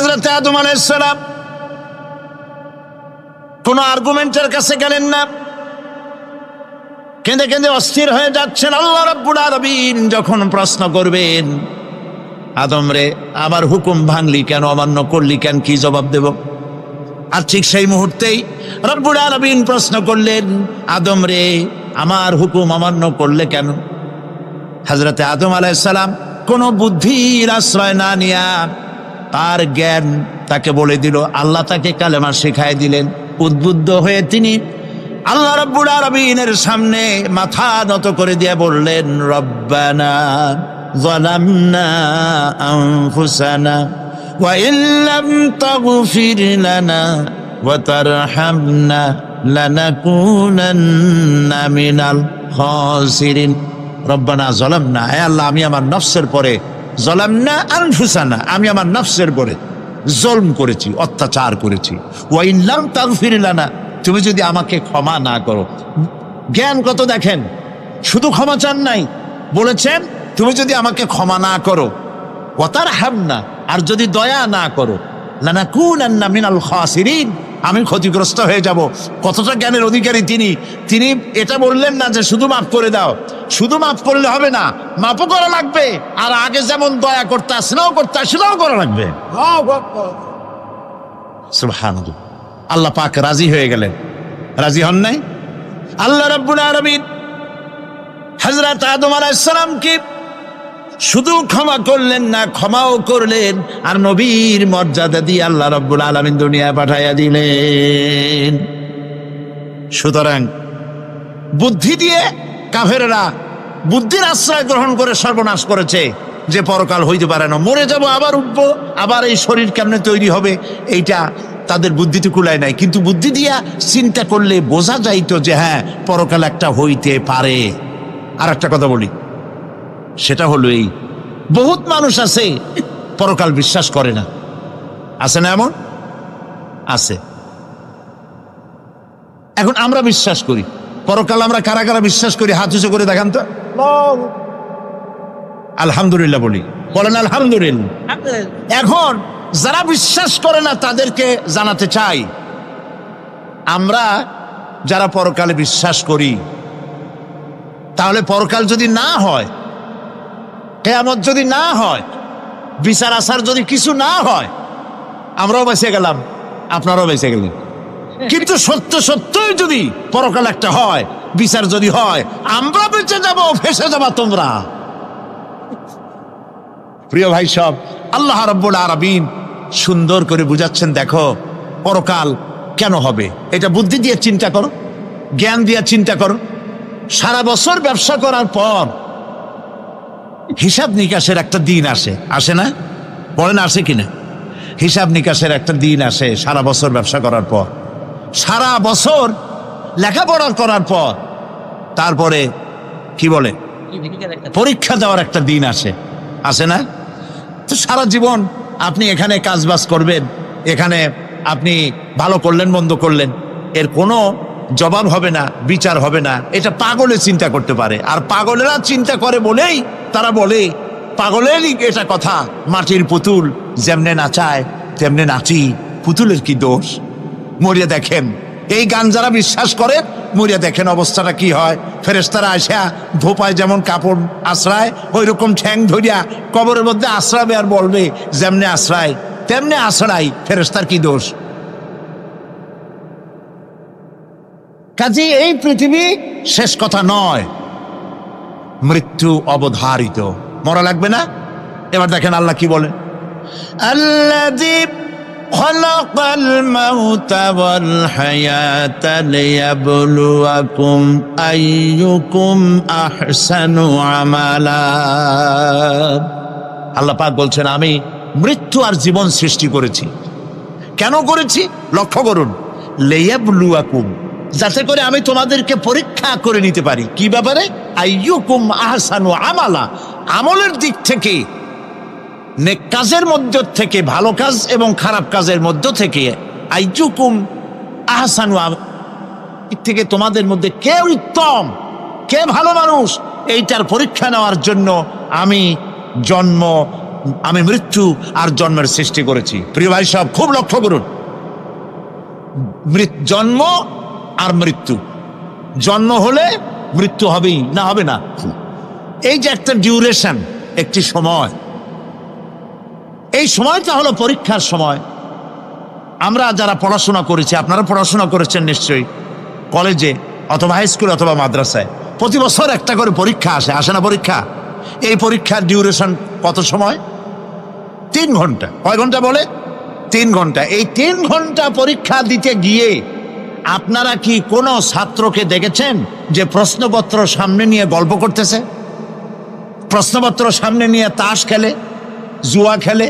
হযরত আদম আলাইহিস সালাম কোনো আর্গুমেন্টের কাছে গেলেন না, কেঁদে কেঁদে অস্থির হয়ে যাচ্ছেন। আল্লাহ রাব্বুল আলামিন যখন প্রশ্ন করবেন, আদম রে আমার হুকুম ভাঙলি কেন, অমান্য করলি কেন, কি জবাব দেব? আর ঠিক সেই মুহূর্তেই রব্বুল আলামিন প্রশ্ন করলেন, আদম রে আমার হুকুম অমান্য করলে কেন? হযরত আদম আলাইহিস সালাম কোনো বুদ্ধির আশ্রয় না নিয়া তার জ্ঞান তাকে বলে দিল। আল্লাহ তাকে কালেমা শিখাই দিলেন। উদ্বুদ্ধ হয়ে তিনি আল্লাহ রাব্বুল আলামিনের সামনে মাথা নত করে দিয়ে বললেন, রব্বানা যালামনা আনফুসানা ওয়া ইল্লাম তাগফির লানা ওয়া তারহামনা লানাকুনান্না মিনাল খাসিরিন। রব্বানা যালামনা, হে আল্লাহ আমি আমার নফসের পরে, যালামনা আনফুসানা আমি আমার নফসের পরে জুলম করেছি, অত্যাচার করেছি। ওয়া ইল্লাম তাগফির লানা, তুমি যদি আমাকে ক্ষমা না করো। জ্ঞান কত দেখেন, শুধু ক্ষমা চান নাই, বলেছেন তুমি যদি আমাকে ক্ষমা না করো, ওয়া তারহামনা আর যদি দয়া না করো, লানাকুনান্না মিনাল খাসিরিন আমি ক্ষতিগ্রস্ত হয়ে যাব। কতটা জ্ঞানের অধিকারী তিনি! তিনি এটা বললেন না যে শুধু মাফ করে দাও, শুধু মাফ করলে হবে না, মাফও করা লাগবে, আর আগে যেমন দয়া করতে আসলেও করা লাগবে। সুবহানাল্লাহ। আল্লাহ পাক রাজি হয়ে গেলেন। রাজি হন নাই? আল্লাহ রাব্বুল আলামিন হযরত আদম আলাইহিস সালামকে শুধু ক্ষমা করলেন না, ক্ষমাও করলেন, আর নবীর মর্যাদা দিয়ে আল্লাহ রাব্বুল আলামিন দুনিয়ায় পাঠাইয়া দিলেন। সুতরাং বুদ্ধি দিয়ে কাফেররা বুদ্ধির আশ্রয় গ্রহণ করে সর্বনাশ করেছে, যে পরকাল হইতে পারে না, মরে যাব আবার উঠবো, আবার এই শরীর কেমনে তৈরি হবে, এইটা তাদের বুদ্ধিতে কুলায় নাই। কিন্তু বুদ্ধি দিয়া চিন্তা করলে বোঝা যাইতো যে হ্যাঁ পরকাল একটা হইতে পারে। আর একটা কথা বলি, সেটা হলো এই, বহুত মানুষ আছে পরকাল বিশ্বাস করে না। আছে না এমন? আছে। এখন আমরা বিশ্বাস করি পরকাল, আমরা কারা কারা বিশ্বাস করি হাত উঁচু করে দেখান তো। আলহামদুলিল্লাহ বলি, বলেন আলহামদুলিল্লাহ। এখন যারা বিশ্বাস করে না তাদেরকে জানাতে চাই, আমরা যারা পরকালে বিশ্বাস করি, তাহলে পরকাল যদি না হয়, কিয়ামত যদি না হয়, বিচার আচার যদি কিছু না হয়, আমরাও বেঁচে গেলাম, আপনারাও বেঁচে গেলেন। কিন্তু সত্যই যদি পরকাল একটা হয়, বিচার যদি হয়, আমরা বেঁচে যাব, ফেসে যাবা তোমরা। প্রিয় ভাই সব, আল্লাহ রাব্বুল আলামিন সুন্দর করে বুঝাচ্ছেন, দেখো পরকাল কেন হবে, এটা বুদ্ধি দিয়ে চিন্তা করো, জ্ঞান দিয়ে চিন্তা করো। সারা বছর ব্যবসা করার পর হিসাব নিকাশের একটা দিন আসে, আসে না? বলেন আসে কিনা? হিসাব নিকাশের একটা দিন আসে সারা বছর ব্যবসা করার পর, সারা বছর লেখাপড়া করার পর, তারপরে কি বলে পরীক্ষা দেওয়ার একটা দিন আসে, আসে না? তো সারা জীবন আপনি এখানে কাজবাজ করবেন, এখানে আপনি ভালো করলেন মন্দ করলেন, এর কোনো জবাব হবে না, বিচার হবে না। এটা পাগলে চিন্তা করতে পারে, আর পাগলেরা চিন্তা করে বলেই তারা বলে, পাগলেরই এটা কথা, মাটির পুতুল যেমনে নাচায় তেমনে নাচি, পুতুলের কি দোষ। মরিয়া দেখেন, এই গান যারা বিশ্বাস করে, মরিয়া দেখেন অবস্থাটা কি হয়। ফেরেশতারা আসা ধোপায় যেমন কাপড় আশ্রায়, ওই রকম ঠ্যাং ধরিয়া কবরের মধ্যে আশ্রাবে, আর বলবে যেমনে আশ্রায় তেমনে আশ্রাই, ফেরেশতার কি দোষ। কাজে এই পৃথিবী শেষ কথা নয়, মৃত্যু অবধারিত, মরা লাগবে না। এবার দেখেন আল্লাহ কি বলেন, আল্লাযী খালাকাল মাউতা ওয়াল হায়াতা লিয়াবলুয়াকুম আইয়ুকুম আহসানু আমালা। আল্লাহ পাক বলছেন, আমি মৃত্যু আর জীবন সৃষ্টি করেছি। কেন করেছি? লক্ষ্য করুন, লিয়াবলুয়াকুম, যাতে করে আমি তোমাদেরকে পরীক্ষা করে নিতে পারি। কি ব্যাপারে? আইয়ুকুম আহসানু আমালা, আমলের দিক থেকে, নেক কাজের মধ্য থেকে, ভালো কাজ এবং খারাপ কাজের মধ্য থেকে, আইয়ুকুম আহসানু থেকে তোমাদের মধ্যে কে উত্তম, কে ভালো মানুষ, এইটার পরীক্ষা নেওয়ার জন্য আমি জন্ম আমি মৃত্যু আর জন্মের সৃষ্টি করেছি। প্রিয় ভাই সব খুব লক্ষ্য করুন, জন্ম আর মৃত্যু, জন্ম হলে মৃত্যু হবেই, না হবে না। এই যে একটা ডিউরেশন, একটি সময়, এই সময়টা হলো পরীক্ষার সময়। আমরা যারা পড়াশোনা করেছি, আপনারা পড়াশোনা করেছেন নিশ্চয়ই, কলেজে অথবা হাই স্কুল অথবা মাদ্রাসায় প্রতি বছর একটা করে পরীক্ষা আসে না পরীক্ষা? এই পরীক্ষার ডিউরেশন কত সময়? 3 ঘন্টা। কয় ঘন্টা বলে? 3 ঘন্টা। এই 3 ঘন্টা পরীক্ষা দিতে গিয়ে আপনারা কি কোনো ছাত্রকে দেখেছেন যে প্রশ্নপত্র সামনে নিয়ে গল্প করতেছে, প্রশ্নপত্র সামনে নিয়ে তাস খেলে, জুয়া খেলে,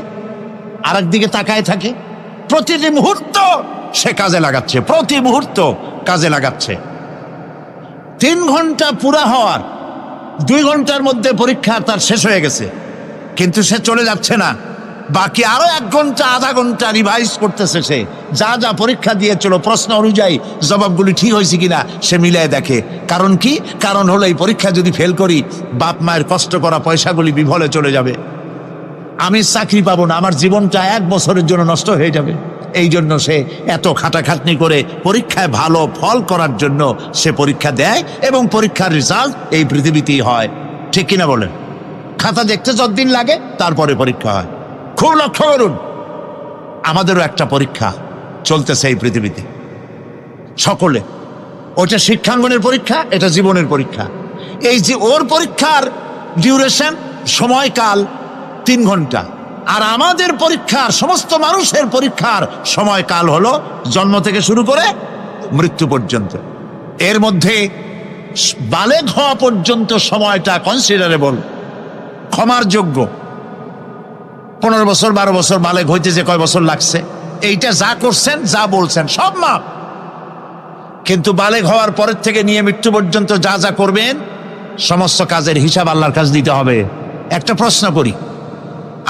আর একদিকে তাকায় থাকে? প্রতিটি মুহূর্ত সে কাজে লাগাচ্ছে, প্রতি মুহূর্ত কাজে লাগাচ্ছে। 3 ঘন্টা পুরা হওয়ার 2 ঘন্টার মধ্যে পরীক্ষা তার শেষ হয়ে গেছে, কিন্তু সে চলে যাচ্ছে না, বাকি আরো 1 ঘন্টা আধা ঘন্টা রিভাইজ করতেছে। সে যা যা পরীক্ষা দিয়েছিল প্রশ্ন অনুযায়ী জবাবগুলি ঠিক হয়েছে কিনা সে মিলিয়ে দেখে। কারণ কি? কারণ হলো এই পরীক্ষা যদি ফেল করি, বাপ মায়ের কষ্ট করা পয়সাগুলি বিফলে চলে যাবে, আমি চাকরি পাবো না, আমার জীবনটা 1 বছরের জন্য নষ্ট হয়ে যাবে। এই জন্য সে এত খাটাখাটনি করে পরীক্ষায় ভালো ফল করার জন্য সে পরীক্ষা দেয়, এবং পরীক্ষার রেজাল্ট এই পৃথিবীতেই হয়। ঠিক কিনা বলেন? খাতা দেখতে যতদিন লাগে তারপরে পরীক্ষা হয়। খুব লক্ষ্য করুন, আমাদেরও একটা পরীক্ষা চলতেছে এই পৃথিবীতে, সকলে। ওটা শিক্ষাঙ্গনের পরীক্ষা, এটা জীবনের পরীক্ষা। এই যে ওর পরীক্ষার ডিউরেশন, সময়কাল 3 ঘন্টা, আর আমাদের পরীক্ষার, সমস্ত মানুষের পরীক্ষার সময়কাল হলো জন্ম থেকে শুরু করে মৃত্যু পর্যন্ত। এর মধ্যে বালেগ হওয়া পর্যন্ত সময়টা কনসিডারেবল, ক্ষমার যোগ্য। 15 বছর 12 বছর বালেগ হইতে যে কয় বছর লাগছে, এইটা যা করছেন যা বলছেন সব মাপ। কিন্তু বালেগ হওয়ার পরের থেকে নিয়ে মৃত্যু পর্যন্ত যা যা করবেন সমস্ত কাজের হিসাব আল্লাহর কাছে দিতে হবে। একটা প্রশ্ন করি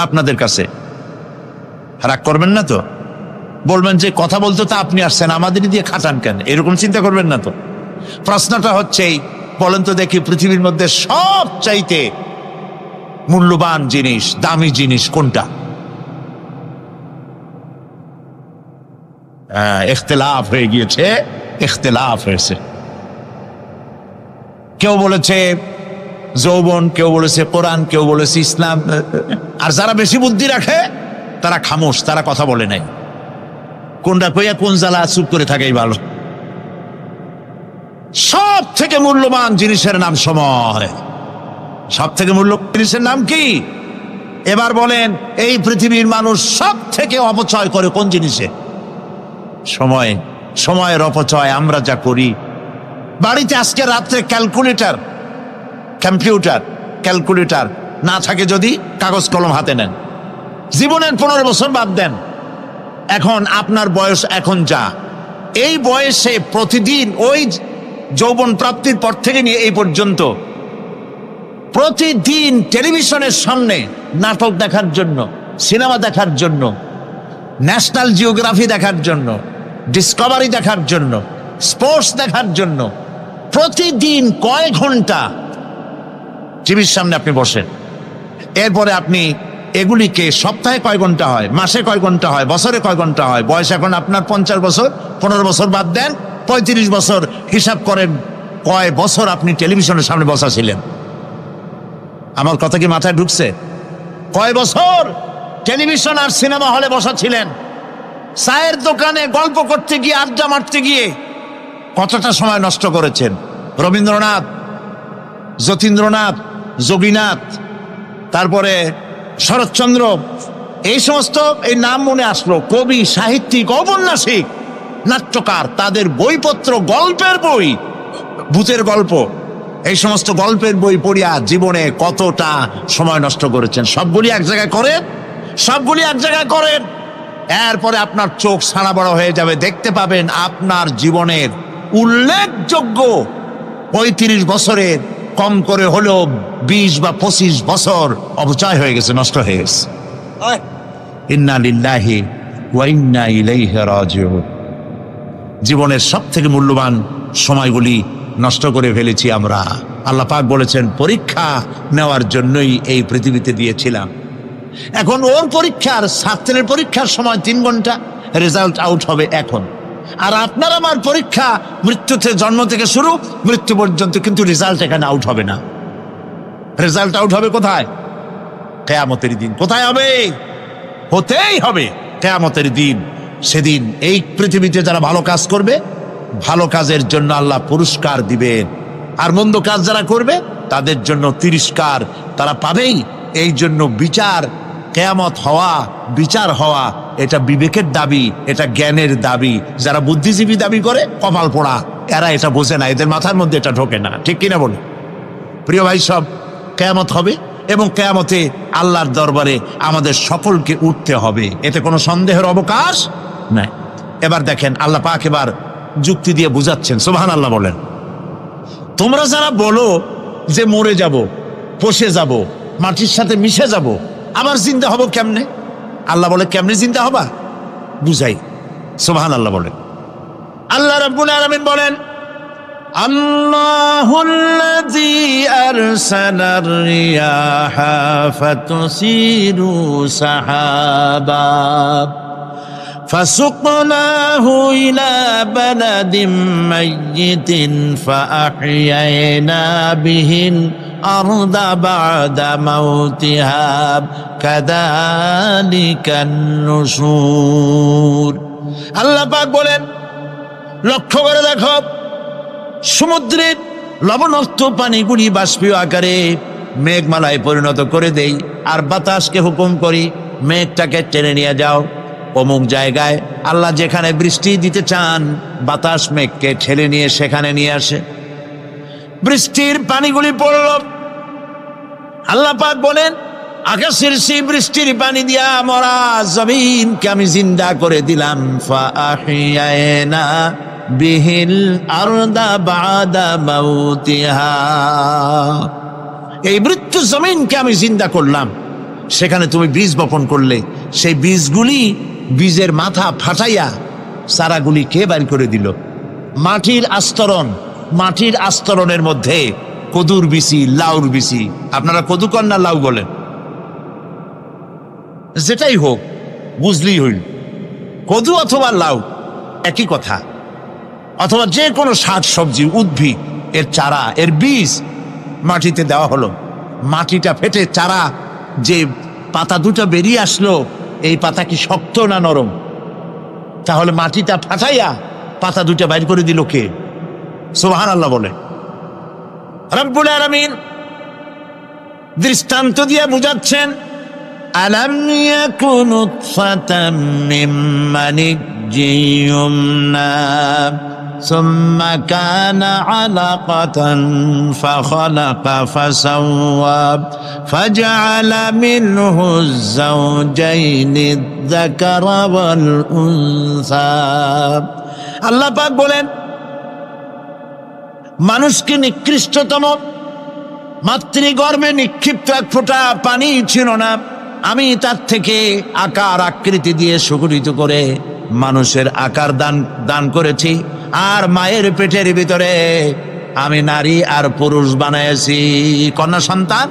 আপনাদের কাছে, রাগ করবেন না তো? বলবেন যে কথা বলতে তো আপনি আসছেন, আমাদের দিয়ে খাটান কেন, এরকম চিন্তা করবেন না তো? প্রশ্নটা হচ্ছে, বলেন তো দেখি, পৃথিবীর মধ্যে সব চাইতে মূল্যবান জিনিস, দামি জিনিস কোনটা? ইখতিলাফ হয়ে গিয়েছে, ইখতিলাফ হয়েছে। কেউ বলেছে যৌবন, কেউ বলেছে কোরআন, কেউ বলেছে ইসলাম। আর যারা বেশি বুদ্ধি রাখে তারা খামোশ, তারা কথা বলে নাই। কোনটা কইয়া কোন জ্বালা চুপ করে থাকেই ভালো। সব থেকে মূল্যবান জিনিসের নাম সময়। সব থেকে মূল্যবান জিনিসের নাম কি? এবার বলেন, এই পৃথিবীর মানুষ সব থেকে অপচয় করে কোন জিনিসে? সময়। সময়ের অপচয় আমরা যা করি। বাড়িতে আজকে রাত্রে ক্যালকুলেটর, কম্পিউটার, ক্যালকুলেটর না থাকে যদি কাগজ কলম হাতে নেন। জীবনের 15 বছর বাদ দেন, এখন আপনার বয়স এখন যা, এই বয়সে প্রতিদিন ওই যৌবন প্রাপ্তির পর থেকে নিয়ে এই পর্যন্ত প্রতিদিন টেলিভিশনের সামনে নাটক দেখার জন্য, সিনেমা দেখার জন্য, ন্যাশনাল জিওগ্রাফি দেখার জন্য, ডিসকভারি দেখার জন্য, স্পোর্টস দেখার জন্য প্রতিদিন কয় ঘন্টা টিভির সামনে আপনি বসেন। এরপরে আপনি এগুলিকে সপ্তাহে কয় ঘন্টা হয়, মাসে কয় ঘন্টা হয়, বছরে কয় ঘন্টা হয়। বয়স এখন আপনার 50 বছর, 15 বছর বাদ দেন, 35 বছর হিসাব করেন কয় বছর আপনি টেলিভিশনের সামনে বসা ছিলেন। আমার কথা কি মাথায় ঢুকছে? কয় বছর টেলিভিশন আর সিনেমা হলে বসা ছিলেন? চায়ের দোকানে গল্প করতে গিয়ে, আড্ডা মারতে গিয়ে কতটা সময় নষ্ট করেছেন? রবীন্দ্রনাথ, যতীন্দ্রনাথ, যোগীনাথ, তারপরে শরৎচন্দ্র, এই সমস্ত এই নাম মনে আসলো। কবি, সাহিত্যিক, ঔপন্যাসিক, নাট্যকার, তাদের বইপত্র, গল্পের বই, ভূতের গল্প, এই সমস্ত গল্পের বই পড়িয়া জীবনে কতটা সময় নষ্ট করেছেন। সবগুলি এক জায়গায় করেন, সবগুলি এক জায়গায় করেন, এরপরে আপনার চোখ ছাড়া বড় হয়ে যাবে। দেখতে পাবেন আপনার জীবনের উল্লেখযোগ্য 35 বছরের কম করে হলেও 20 বা 25 বছর অপচয় হয়ে গেছে, নষ্ট হয়ে গেছে। ইন্না লিল্লাহি ওয়া ইন্না ইলাইহি রাজিউন। জীবনের সব থেকে মূল্যবান সময়গুলি নষ্ট করে ফেলেছি আমরা। আল্লাহ পাক বলেছেন, পরীক্ষা নেওয়ার জন্যই এই পৃথিবীতে দিয়েছিলাম। এখন ওর পরীক্ষার, ছাত্রের পরীক্ষার সময় 3 ঘন্টা, রেজাল্ট আউট হবে এখন। আর আপনার আমার পরীক্ষা মৃত্যুতে, জন্ম থেকে শুরু মৃত্যু পর্যন্ত, কিন্তু রেজাল্ট এখানে আউট হবে না। রেজাল্ট আউট হবে কোথায়? কিয়ামতের দিন। কোথায় হবে? হতেই হবে কিয়ামতের দিন। সেদিন এই পৃথিবীতে যারা ভালো কাজ করবে, ভালো কাজের জন্য আল্লাহ পুরস্কার দিবেন, আর মন্দ কাজ যারা করবে তাদের জন্য তিরস্কার তারা পাবেই। এই জন্য বিচার, কিয়ামত হওয়া, বিচার হওয়া, এটা বিবেকের দাবি, এটা জ্ঞানের দাবি। যারা বুদ্ধিজীবী দাবি করে, কপাল পোড়া, এরা এটা বোঝে না, এদের মাথার মধ্যে এটা ঢোকে না। ঠিক কিনা বলে? প্রিয় ভাই সব, কিয়ামত হবে এবং কিয়ামতে আল্লাহর দরবারে আমাদের সকলকে উঠতে হবে, এতে কোনো সন্দেহের অবকাশ নাই। এবার দেখেন আল্লাহ পাক এবার যুক্তি দিয়ে বুঝাচ্ছেন। সুবহানাল্লাহ বলেন। তোমরা যারা বলো যে মরে যাব, পচে যাব, মাটির সাথে মিশে যাব, আবার জিন্দা হব কেমনে? আল্লাহ বলে কেমনে জিন্দা হবা? বুঝাই। সুবহানাল্লাহ বলেন। আল্লাহ রাব্বুল আলামিন বলেন, আল্লাহুল্লাযী আরসালার রিয়াহা ফাতুসিরু সাহাবা ফাসুকনাহু ইলা বালাদিন মাইয়িতিন ফাআহইয়ানা বিহিল আরদা বা'দা মাউতিহা কাযালিকান নুশুর। আল্লাহ পাক বলেন, লক্ষ্য করে দেখো, সমুদ্রের লবণাক্ত পানিগুলি বাষ্পীয় আকারে মেঘমালায় পরিণত করে দেই, আর বাতাসকে হুকুম করি মেঘটাকে টেনে নিয়ে যাও অমুক জায়গায়। আল্লাহ যেখানে বৃষ্টি দিতে চান, বাতাস মেঘকে ঠেলে নিয়ে সেখানে নিয়ে আসে। বৃষ্টির পানিগুলি পড়ল। আল্লাহ পাক বলেন, আকাশের সেই বৃষ্টির পানি দিয়া মরা জমিনকে আমি জিন্দা করে দিলাম। ফাআহইয়ানা বিহিল আরদা বা'দা মাউতিহা। এই মৃত্যু জমিনকে আমি জিন্দা করলাম, সেখানে তুমি বীজ বপন করলে, সেই বীজগুলি, বীজের মাথা ফাটাইয়া চারাগুলি কে বাইর করে দিল? মাটির আস্তরণ, মাটির আস্তরণের মধ্যে কদুর বিচি, লাউর বিচি। আপনারা কদু কন না লাউ বলেন? যেটাই হোক, বুঝলেই হইল, কদু অথবা লাউ একই কথা। অথবা যে কোনো শাক সবজি, উদ্ভিদ, এর চারা, এর বীজ মাটিতে দেওয়া হলো। মাটিটা ফেটে চারা, যে পাতা দুটো বেরিয়ে আসলো, এই পাতা কি শক্ত না নরম? তাহলে মাটিটা ফাটাইয়া পাতা দুটো বাইর করে দিল কে? সুবহানাল্লাহ বলে। রব্বুল আলামিন দৃষ্টান্ত দিয়ে বুঝাচ্ছেন, আলাম ইয়াকুন নুতফাতাম মিন মানিয়্যিন ইউমনা সুম্মা কানা আলাকাতান ফাখালাকা ফাসাওয়া ফাজআলা মিনহু যাওজাইনি যাকারা ওয়াল উনসা। আল্লাহ পাক বলেন, মানুষকে নিকৃষ্টতম মাতৃগর্ভে নিক্ষিপ্ত এক ফোঁটা পানি ছিল না, আমি তার থেকে আকার আকৃতি দিয়ে সুগঠিত করে মানুষের আকার দান করেছি, আর মায়ের পেটের ভিতরে আমি নারী আর পুরুষ বানাইছি, কন্যা সন্তান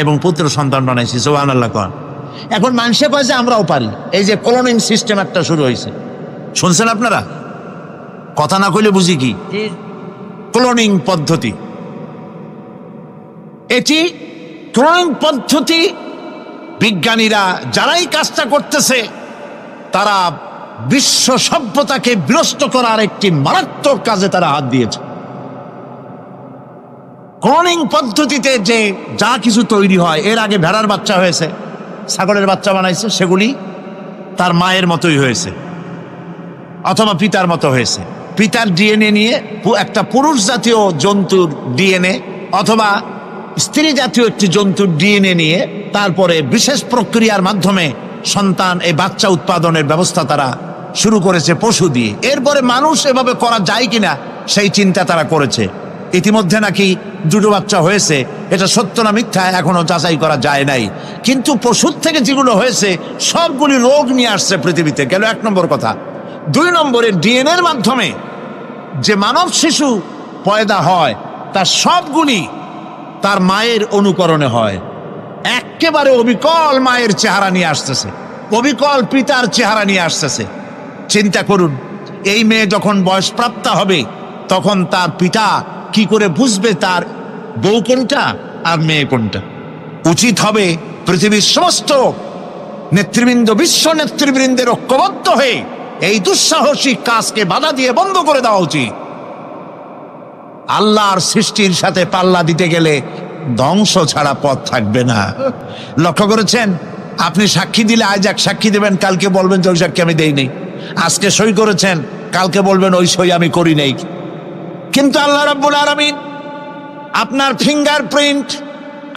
এবং পুত্র সন্তান বানাইছি। সুবহানাল্লাহ কন। এখন মানুষে কয় যে আমরাও পারি। এই যে ক্লোনিং সিস্টেম একটা শুরু হয়েছে, শুনছেন আপনারা? কথা না কইলে বুঝি কি? ক্লোনিং পদ্ধতি। এটি ক্লোনিং পদ্ধতি, বিজ্ঞানীরা যারাই কাজটা করতেছে, তারা বিশ্ব সভ্যতাকে বিনষ্ট করার একটি মারাত্মক কাজে তারা হাত দিয়েছে। ক্লোনিং পদ্ধতিতে যে যা কিছু তৈরি হয়, এর আগে ভেড়ার বাচ্চা হয়েছে, ছাগলের বাচ্চা বানাইছে, সেগুলি তার মায়ের মতোই হয়েছে অথবা পিতার মতো হয়েছে। পিতার ডিএনএ নিয়ে একটা পুরুষ জাতীয় জন্তুর ডিএনএ অথবা স্ত্রী জাতীয় একটি জন্তুর ডিএনএ নিয়ে তারপরে বিশেষ প্রক্রিয়ার মাধ্যমে সন্তান, এই বাচ্চা উৎপাদনের ব্যবস্থা তারা শুরু করেছে পশু দিয়ে। এরপরে মানুষ এভাবে করা যায় কিনা সেই চিন্তা তারা করেছে। ইতিমধ্যে নাকি দুটো বাচ্চা হয়েছে, এটা সত্য না মিথ্যা এখনো যাচাই করা যায় নাই। কিন্তু পশুর থেকে যেগুলো হয়েছে সবগুলি রোগ নিয়ে আসছে পৃথিবীতে, গেল 1 নম্বর কথা। 2 নম্বরে ডিএনএর মাধ্যমে যে মানব শিশু পয়দা হয়, তার সবগুলি তার মায়ের অনুকরণে হয়। একেবারে অবিকল মায়ের চেহারা নিয়ে আসতেছে, অবিকল পিতার চেহারা নিয়ে আসতেছে। চিন্তা করুন, এই মেয়ে যখন বয়সপ্রাপ্তা হবে তখন তার পিতা কি করে বুঝবে তার বউ কোনটা আর মেয়ে কোনটা? উচিত হবে পৃথিবীর সমস্ত নেতৃবৃন্দ, বিশ্ব নেতৃবৃন্দের ঐক্যবদ্ধ হয়ে এই দুঃসাহসিক কাজকে বাধা দিয়ে বন্ধ করে দেওয়া উচিত। আল্লাহর সৃষ্টির সাথে পাল্লা দিতে গেলে ধ্বংস ছাড়া পথ থাকবে না। লক্ষ্য করেছেন, আপনি সাক্ষী দিলে আজ এক সাক্ষী দেবেন, কালকে বলবেন যে ওই সাক্ষী আমি দেই নেই। আজকে সই করেছেন, কালকে বলবেন ওই সই আমি করি নেই। কিন্তু আল্লাহ রাব্বুল আলামিন আপনার ফিঙ্গারপ্রিন্ট,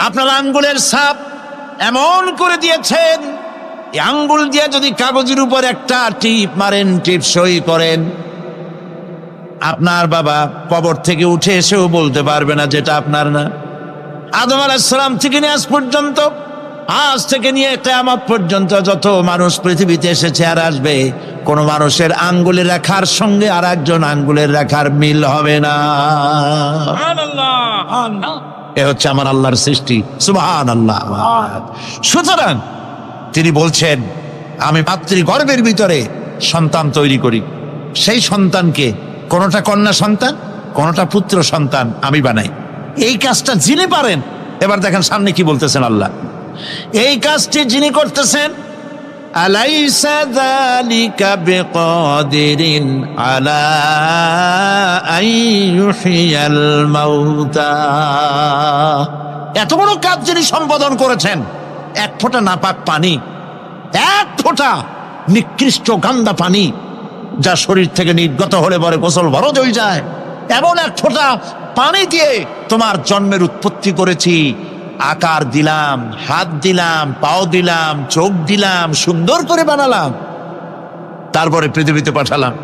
আপনার আঙ্গুলের ছাপ এমন করে দিয়েছেন, এই আঙ্গুল দিয়ে যদি কাগজের উপর একটা টিপ মারেন, টিপ সই করেন, আপনার বাবা কবর থেকে উঠে এসেও বলতে পারবে না যেটা আপনার না। আদম আলাইহিস সালাম থেকে নিয়ে আজ পর্যন্ত, আজ থেকে নিয়ে কিয়ামত পর্যন্ত যত মানুষ পৃথিবীতে এসেছে আর আসবে, কোন মানুষের আঙ্গুলের রেখার সঙ্গে আর একজন আঙ্গুলের রেখার মিল হবে না। এ হচ্ছে আমার আল্লাহর সৃষ্টি, সুবহানাল্লাহ। সুতরাং তিনি বলছেন, আমি মাতৃগর্ভের ভিতরে সন্তান তৈরি করি, সেই সন্তানকে কোনটা কন্যা সন্তান, কোনটা পুত্র সন্তান আমি বানাই। এই কাজটা যিনি পারেন, এবার দেখেন সামনে কি বলতেছেন আল্লাহ, এই কাজটি যিনি করতেছেন, আলাইসা যালিকা বিকাদিরিন আলা আইয়ুহিয়াল মাউতা, এত বড় কাজ যিনি সম্পাদন করেছেন, এক ফোঁটা নাপাক পানি, এক ফোঁটা নিকৃষ্ট গান্দা পানি যা শরীর থেকে নির্গত হলে পরে গোসল ফরজ হয়ে যায়, এমন এক ফোঁটা পানি দিয়ে তোমার জন্মের উৎপত্তি করেছি, আকার দিলাম, হাত দিলাম, পাও দিলাম, চোখ দিলাম, সুন্দর করে বানালাম, তারপরে পৃথিবীতে পাঠালাম।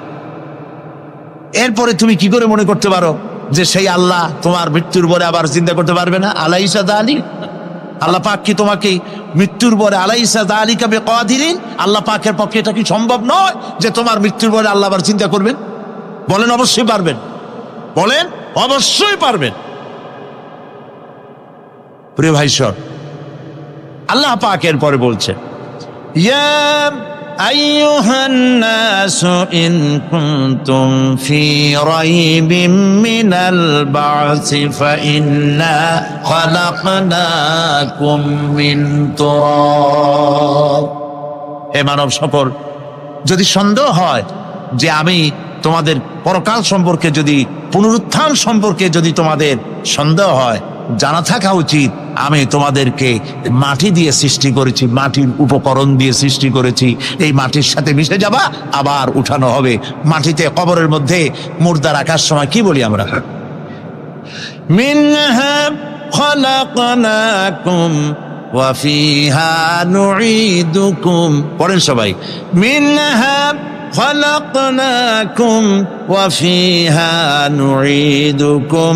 এরপরে তুমি কি করে মনে করতে পারো যে সেই আল্লাহ তোমার মৃত্যুর পরে আবার চিন্তা করতে পারবে না? আলাইসা যালিক, আল্লাহ পাক কি তোমাকে মৃত্যুর পরে, আলাইসা যালিকা বিকাদিরিন, আল্লাহ পাকের পক্ষে এটা কি সম্ভব নয় যে তোমার মৃত্যুর পরে আল্লাহ আবার চিন্তা করবেন? বলেন অবশ্যই পারবেন, বলেন অবশ্যই পারবেন। প্রিয় ভাই সব, আল্লাহ পাকের পরে বলছেন, ইয়া আইয়ুহান নাসু ইন কুনতুম ফি রাইবিম মিনাল বা'সি ফাইন্না খালাকনাকুম মিন তুরাব। হে মানব সকল, যদি সন্দেহ হয় যে আমি তোমাদের পরকাল সম্পর্কে, যদি পুনরুত্থান সম্পর্কে যদি তোমাদের সন্দেহ হয়, জানা থাকা উচিত আমি তোমাদেরকে মাটি দিয়ে সৃষ্টি করেছি, মাটির উপকরণ দিয়ে সৃষ্টি করেছি। এই মাটির সাথে মিশে যাবা, আবার উঠানো হবে। মাটিতে কবরের মধ্যে মুর্দা রাখার সময় কি বলি আমরা? মিনহা খালাকনাকুম ওয়া ফিহা নুঈদুকুম। পড়েন সবাই, মিনহা خلقناكم وفيها نعيدكم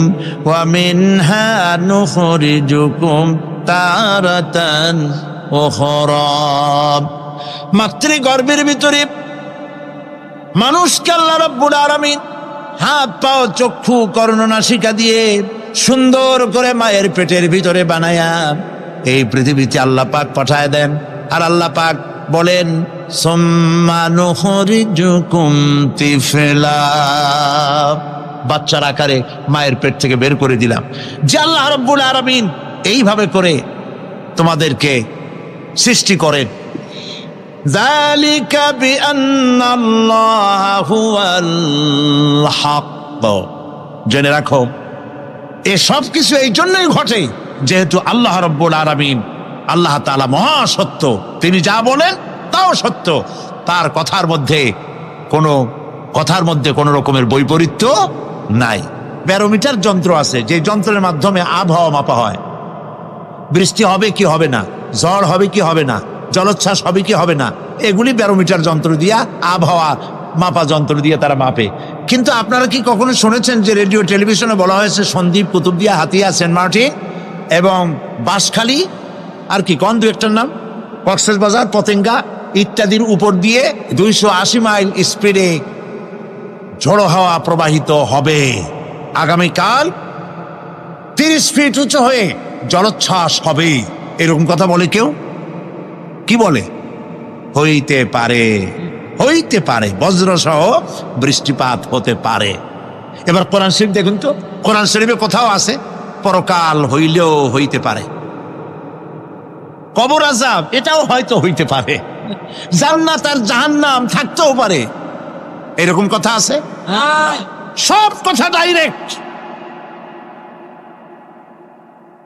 ومنها نخرجكم تارة أخرى। মাতৃগর্ভের ভিতরে মানুষকে আল্লাহ রাব্বুল আলামিন হাত পাও চক্ষু কর্ণ নাসিকা দিয়ে সুন্দর করে মায়ের পেটের ভিতরে বানায়া এই পৃথিবীতে আল্লাহ পাক পাঠায় দেন। আর আল্লাহ পাক বলেন, সুম্মা নুখরিজুকুম তিফলা, বাচ্চার আকারে মায়ের পেট থেকে বের করে দিলাম। যে আল্লাহ রাব্বুল আলামিন এইভাবে করে তোমাদেরকে সৃষ্টি করেন। যালিকা বিআন্নাল্লাহা হুয়াল হক, জেনে রাখো এসব কিছু এই জন্যই ঘটে যেহেতু আল্লাহ রাব্বুল আলামিন, আল্লাহ তাআলা মহাসত্য, তিনি যা বলেন তাও সত্য, তার কথার মধ্যে কোনো রকমের বৈপরীত্য নাই। ব্যারোমিটার যন্ত্র আছে, যে যন্ত্রের মাধ্যমে আবহাওয়া মাপা হয়, বৃষ্টি হবে কি হবে না, ঝড় হবে কি হবে না, জলোচ্ছ্বাস হবে কি হবে না, এগুলি ব্যারোমিটার যন্ত্র দিয়া, আবহাওয়া মাপা যন্ত্র দিয়ে তারা মাপে। কিন্তু আপনারা কি কখনো শুনেছেন যে রেডিও টেলিভিশনে বলা হয়েছে সন্দ্বীপ, কুতুবদিয়া, হাতিয়া, সেন্ট মার্টিন এবং বাঁশখালী, আর কি কোন দু একটার নাম, কক্সবাজার, পতেঙ্গা ইত্যাদির উপর দিয়ে 280 মাইল স্পিডে ঝোড়ো হাওয়া প্রবাহিত হবে। আগামীকাল 30 ফিট উঁচু হয়ে জলোচ্ছ্বাস হবে। এরকম কথা বলে কেউ? কি বলে? হইতে পারে, হইতে পারে, বজ্র সহ বৃষ্টিপাত হতে পারে। এবার কোরআন শরীফ দেখুন তো, কোরআন শরীফে কোথাও আছে পরকাল হইলেও হইতে পারে, কবর আযাব এটাও হয়তো হইতে পারে, জান্নাত আর জাহান্নাম থাকতেও পারে, এরকম কথা আছে? সব কথা ডাইরেক্ট,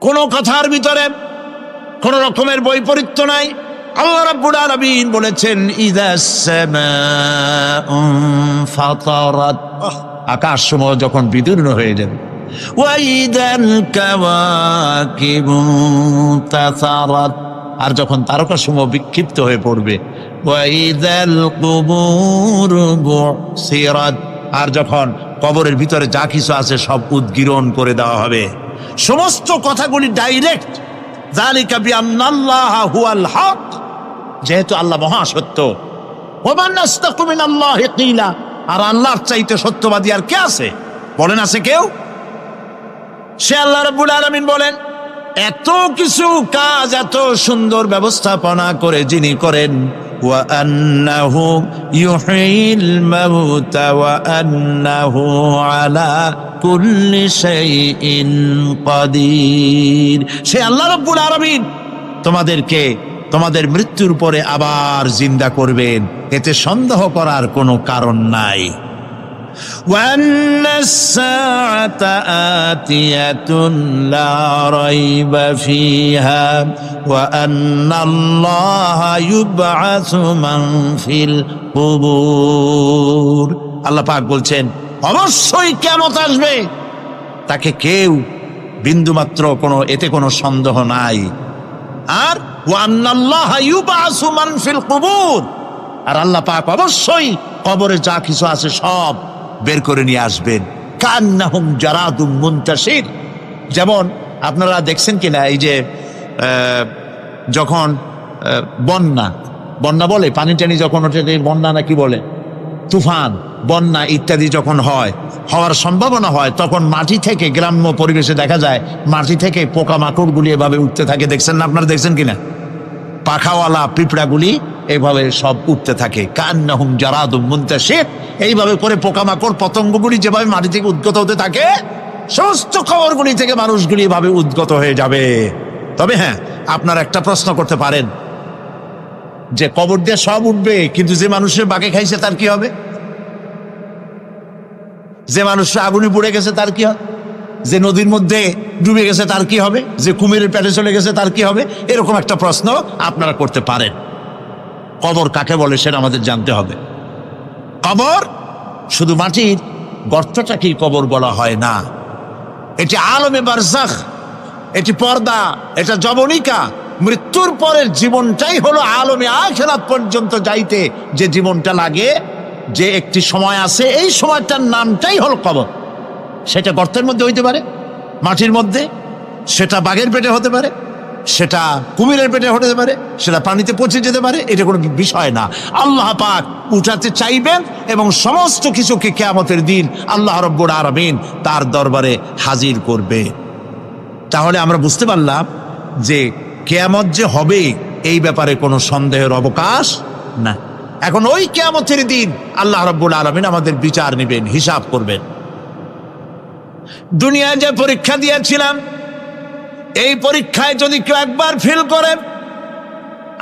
কোন কথার ভিতরে কোন রকমের বৈপরীত্য নাই। আল্লাহ রাব্বুল আলামিন বলেছেন ইযাস সামাউ ফাতারাত, আকাশ সমূহ যখন বিদীর্ণ হয়ে যাবে, ওয়া ইযাল কাওয়াকিবু তাসারাত, আর যখন তারকা সমূহ বিক্ষিপ্ত হয়ে পড়বে, ওয়া ইযাল কুবুর বুসিরাত, আর যখন কবরের ভিতরে যা কিছু আছে সব উদ্গীরণ করে দেওয়া হবে। সমস্ত কথাগুলি ডাইরেক্ট। যালিকা বিআন্নাল্লাহা হুয়াল হক, যেহেতু আল্লাহ মহাসত্য। ওয়া মান আসতাকু মিনাল্লাহি কিলা, আর আল্লাহর চাইতে সত্যবাদী আর কে আছে? বলেন আছে কেউ? সে আল্লাহ রাব্বুল আলামিন বলেন, এত কিছু কাজ এত সুন্দর ব্যবস্থাপনা করে যিনি করেন, ওয়া আন্নাহু ইউহিল মাউতা ওয়া আন্নাহু আলা কুল্লি শাইইন কাদির, সে আল্লাহ রাব্বুল আলামিন তোমাদেরকে তোমাদের মৃত্যুর পরে আবার জিন্দা করবেন, এতে সন্দেহ করার কোনো কারণ নাই। وَأَنَّ السَّاعَةَ آتِيَةٌ لَا رَيْبَ فِيهَا وَأَنَّ اللَّهَ يُبْعَثُ مَن فِي الْقُبُورِ, আল্লাহ পাক বলছেন অবশ্যই কিয়ামত আসবে, তাকে কেউ বিন্দুমাত্র এতে কোনো সন্দেহ নাই। আর وَأَنَّ اللَّهَ يُبْعَثُ مَن فِي الْقُبُورِ, আর আল্লাহ পাক অবশ্যই কবরে যা কিছু আছে সব বের করে নিয়ে আসবেন। কান্নাহুম জারাদুম মুনতাশির, যেমন আপনারা দেখছেন কিনা এই যে যখন বন্যা বলে, পানি টানি যখন ওঠে, বন্যা না কি বলে, তুফান, বন্যা ইত্যাদি যখন হওয়ার সম্ভাবনা হয়, তখন মাটি থেকে, গ্রাম্য পরিবেশে দেখা যায় মাটি থেকে পোকামাকড়গুলি এভাবে উঠতে থাকে। দেখছেন না? আপনারা দেখছেন কিনা? পাখাওয়ালা পিঁপড়াগুলি এইভাবে সব উঠতে থাকে। কান্নাহুম জারাদুম মুনতাশির, এইভাবে করে পোকামাকড় পতঙ্গগুলি যেভাবে মাটি থেকে উদ্গত হতে থাকে, সমস্ত খবরগুলি থেকে মানুষগুলি এভাবে উদ্গত হয়ে যাবে। তবে হ্যাঁ, আপনারা একটা প্রশ্ন করতে পারেন যে কবর দিয়ে সব উঠবে, কিন্তু যে মানুষের বাগে খাইছে তার কি হবে? যে মানুষের আগুনে পুড়ে গেছে তার কি হবে? যে নদীর মধ্যে ডুবে গেছে তার কি হবে? যে কুমিরের পেটে চলে গেছে তার কি হবে? এরকম একটা প্রশ্ন আপনারা করতে পারেন। কবর কাকে বলে সেটা আমাদের জানতে হবে। কবর শুধু মাটির গর্তটাকেই কবর বলা হয় না, এটি আলমে বারজাখ, এটি পর্দা, এটা জবনিকা। মৃত্যুর পরের জীবনটাই হলো আলমে আখিরাত পর্যন্ত যাইতে যে জীবনটা লাগে, যে একটি সময় আছে, এই সময়টার নামটাই হলো কবর। সেটা গর্তের মধ্যে হইতে পারে, মাটির মধ্যে, সেটা বাঘের পেটে হতে পারে, সেটা কুমিরের পেটে হতে পারে, সেটা পানিতে পচে যেতে পারে, এটা কোনো বিষয় না। আল্লাহ পাক উঠাতে চাইবেন এবং সমস্ত কিছুকে কিয়ামতের দিন আল্লাহ রাব্বুল আলামিন তার দরবারে হাজির করবে। তাহলে আমরা বুঝতে পারলাম যে কিয়ামত যে হবে এই ব্যাপারে কোনো সন্দেহের অবকাশ না। এখন ওই কিয়ামতের দিন আল্লাহ রাব্বুল আলামিন আমাদের বিচার নেবেন, হিসাব করবেন। দুনিয়ায় যে পরীক্ষা দিয়েছিলাম, এই পরীক্ষায় যদি কেউ একবার ফেল করে,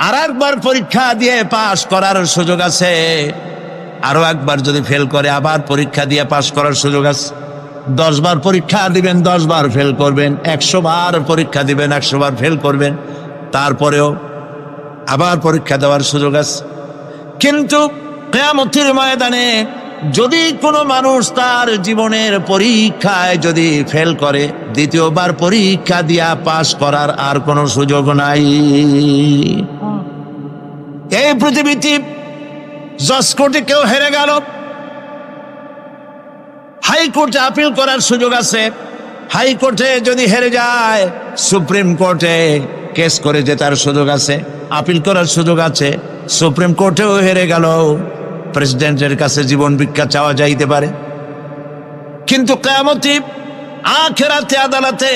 আর একবার পরীক্ষা দিয়ে পাশ করার সুযোগ আছে, আরো একবার যদি ফেল করে আবার পরীক্ষা দিয়ে পাশ করার সুযোগ আছে। 10 বার পরীক্ষা দিবেন, 10 বার ফেল করবেন, 100 বার পরীক্ষা দিবেন, 100 বার ফেল করবেন, তারপরেও আবার পরীক্ষা দেওয়ার সুযোগ আছে। কিন্তু কিয়ামতের ময়দানে যদি কোনো মানুষ তার জীবনের পরীক্ষায় যদি ফেল করে, দ্বিতীয়বার পরীক্ষা দিয়া পাশ করার আর কোনো সুযোগ নাই। এই পৃথিবীতে জজ কোর্টে কেউ হেরে গেল, হাইকোর্টে আপিল করার সুযোগ আছে। হাইকোর্টে যদি হেরে যায়, সুপ্রিম কোর্টে কেস করে জেতার সুযোগ আছে, আপিল করার সুযোগ আছে। সুপ্রিম কোর্টেও হেরে গেল, প্রেসিডেন্টের কাছে জীবন ভিক্ষা চাওয়া যাইতে পারে। কিন্তু কিয়ামতে আখিরাতে আদালতে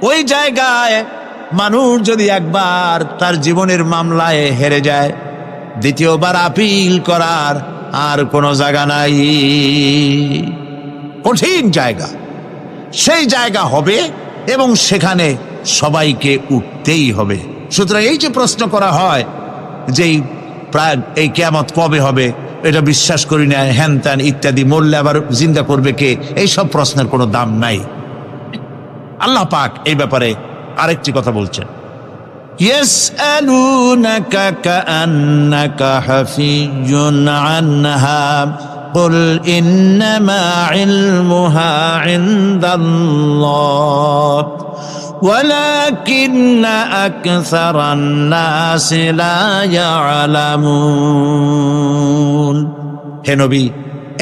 ওই জায়গায় মানুষ যদি একবার তার জীবনের মামলায় হেরে যায়, দ্বিতীয়বার আপিল করার আর কোনো জায়গা নাই। কঠিন জায়গা, সেই জায়গা হবে এবং সেখানে সবাইকে উঠতেই হবে। সুতরাং এই যে প্রশ্ন করা হয় যে এই কিয়ামত কবে হবে, এটা বিশ্বাস করি না, হ্যান ত্যান ইত্যাদি, মরলে আবার জিন্দা করবে কে, এইসব প্রশ্নের কোনো দাম নাই। আল্লাহ পাক এই ব্যাপারে আরেকটি কথা বলছেন, ইয়াসআলুনাকা কাআন্নাকা হাফিজুন আনহা কুল ইন্নামা ইলমুহা ইনদাল্লাহ ওয়ালাকিন্না আকসারান নাসি লা ইয়ালামুন। হে নবী,